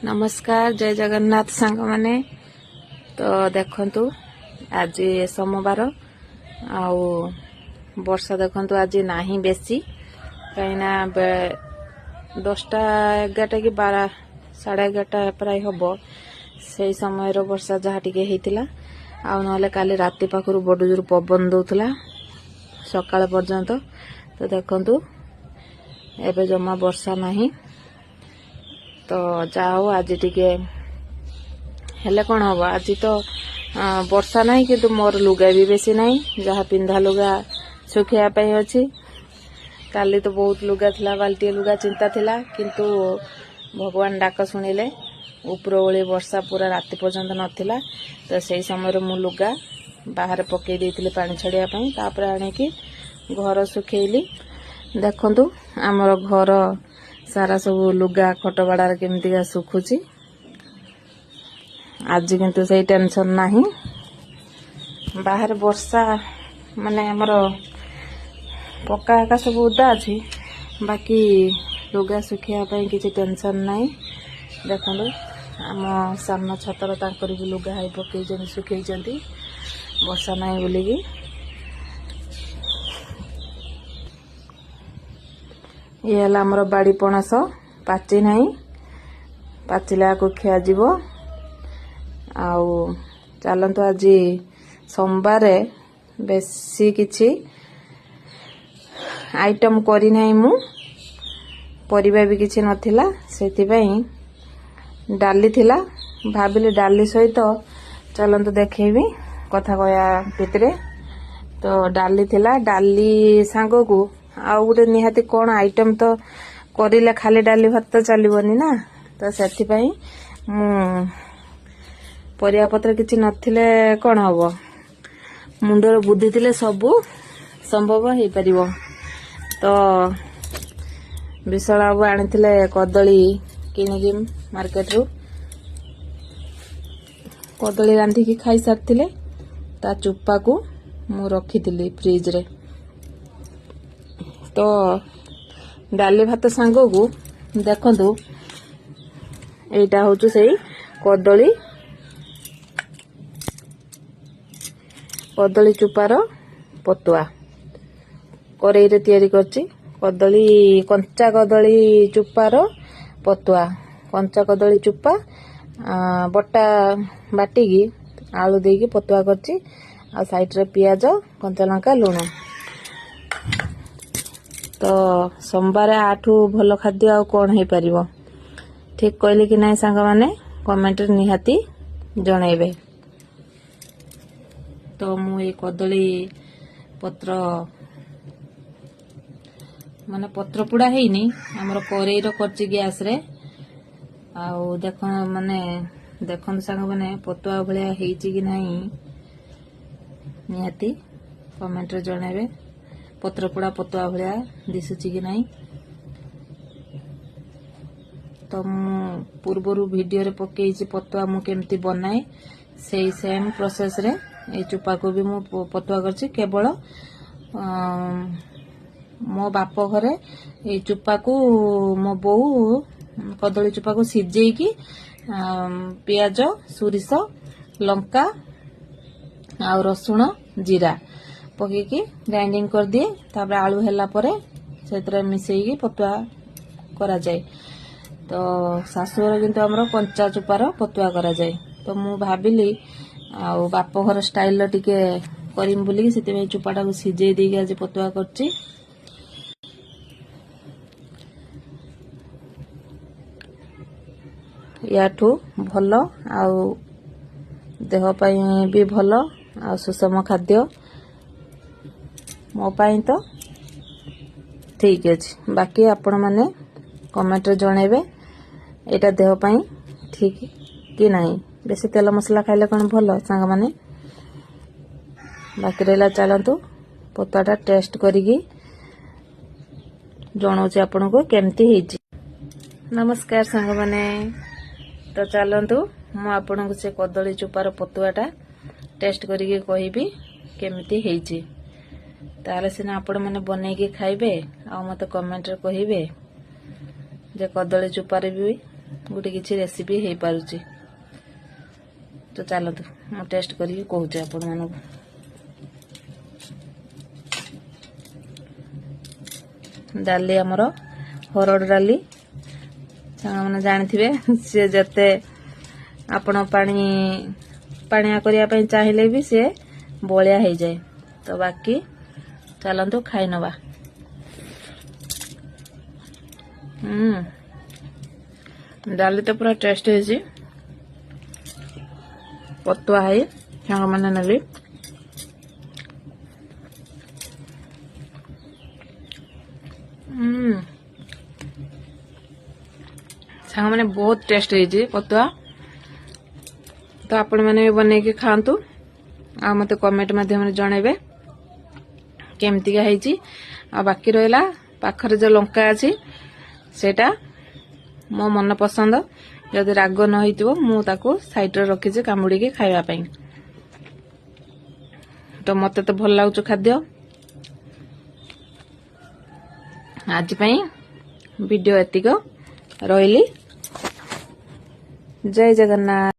नमस्कार जय जगन्नाथ सांग माने तो देखंतु आज सोमवार आउ वर्षा देखंतु आज नाही बेसी कहिना 10टा 11टा कि 12 साढ़े 11टा प्राय हबो से समय रो वर्षा जहा टिके हेतिला आउ नले काली राति पाखरु बडु जोर पवन दउतला सकाळ पर्यंत तो देखंतु एबे जमा वर्षा नाही तो जाओ आज टिके हेले कौन हम आज तो वर्षा नहीं कि मोर लुगा भी बेसी नहीं जहाँ पिंधा लुगा सुखाई अच्छी काली तो बहुत लुगा थिला बाल्टी लुगा चिंता थिला किंतु भगवान डाक शुणिले ऊपर ओली वर्षा पूरा राति पर्यंत नथिला तो सही समय मु लुगा बाहर पकई देइथिले पानी छड़िया पई तापर आनिकी घर सुखेइली देखंतु हमर घर सारा सब लुगा खटबाड़ार केमती सुखुची आज किंतु से टेंशन नाही बाहर वर्षा माने हमर पक्का का सब उदा अछि बाकी लुगा सुखिया पई किछि टेंशन नाही देखंतु हम सामना छतर तांकर भी लुगा हाई पकई जन सुखई जंती वर्षा नाही बोली की ये हला हमर बाड़ी पणस पाची नाही पाचिला को खिया जीवो आउ चलंतु आज सोमवार बेसी किछि आइटम करी नाही मु परिबा भी किछि नथिला सेति पई डाली थिला भाबिले डाली सहित चलंतु देखेबी कथा कया भितरे तो डाली थिला डाली सांगो को आ गोटे निहाती कौन आइटम तो करिले खाली डाली भात तो चलबनी ना तो सेति पई मु परिया पत्र किछि नथिले कौन हबो मुंडर बुद्धि थिले सब संभव हे परिबो तो विशाल बाबू आनिथिले कदली किनिकी मार्केट रु कदली रांधी की खाई सारथिले ता चुप्पा को मु रखिथिली फ्रिज रे तो डाली भात सांग को देखंतु एटा होचु सेही कदली चुपार पतुआ करेई रे तयारी करची कदली कंचा कदली चुपार पतुआ कंचा कदली चुपा बटा बाटी की आलू दे की पतुआ करची आ साइड रे पियाज कंचा लंका लूण तो सोमवार आठू भल खाद्य आ कौन हो पार ठीक कहली कि नहीं सांग माने कमेंट निहाती जनइबे तो मु ये कदली पत्र माने पत्र पुड़ा हेनी हमर करेई रो करची गैस रे आउ देख माने देखन सांग माने पतुआ भलिया हेची कि नहीं निहाती कमेंट रे जनइबे पत्रपोड़ा पतुआ भलिया दिशुची कि नहीं तो मु पूर्वरु वीडियो रे पकेइची पतुआ मु केमती बनाए सेही सेम प्रोसेस रे ए चुपा को भी मु पतुआ करची केवल मो बाप घरे ए चुपा को मो बो कदली चुपा को सिजेई की पियाज सुरिस लंका आ रसुण जीरा पकेकी ग्राइंडिंग कर दिए तापर आलू हेला परे सेतरे मिसेई पतुआ करा जाए तो सासुर किंतु हमरो कंचा चुपार पतुआ करा जाए तो मु भाबिली आ बाप घर स्टाइल लो टिके करिम बोली सेते में चुपाटा को सिजे देगी आज पतुआ करची याठू भलो आ देह पई भी भलो आ सुषम खाद्य मो पाई तो ठीक अछि बाकी आपण माने कमेंट रे जणेबे एटा देह पाई ठीक कि नहीं बेसी तेल मसला खाइले कोन भलो सांग माने बाकी रेला चलंतु पताटा टेस्ट करिगी जणौछि आपण को केमती हेछि नमस्कार सांग माने तो चलंतु मु आपण को से कदली चुपार पतुआटा टेस्ट करिगी कहिबी केमती हेछि ताले सिना आपण माने बनेगी खाइबे आ मते कमेंट रे कहिबे जे कदली चुपारे भी गोटे किसी रेसिपी हो पारुची। तो चलतु मु टेस्ट करी कहूँ आपण मानक। डाली आमर हरड़ डाली मैंने जानी सी जते आपण पानिया करने चाहिए भी सी बलिया हो जाए। तो बाकी चलतु खाई नवा। डाली तो पूरा टेस्ट है पतुआ है सांग मैंने नेली। सांग मैंने बहुत टेस्ट है पतुआ। तो आपण मैंने भी बन के खातु आ मते कमेंट माध्यम जनइबे केमतिका है। आ बाकी रहा पाखरे जो लंका अच्छी सेटा मो मन पसंद। जदि राग न हो मुझे साइड रे रखी कामुड़ी के खावाई। तो मत तो भल लगुच खाद्य। आज वीडियो एतिक रही। जय जगन्नाथ।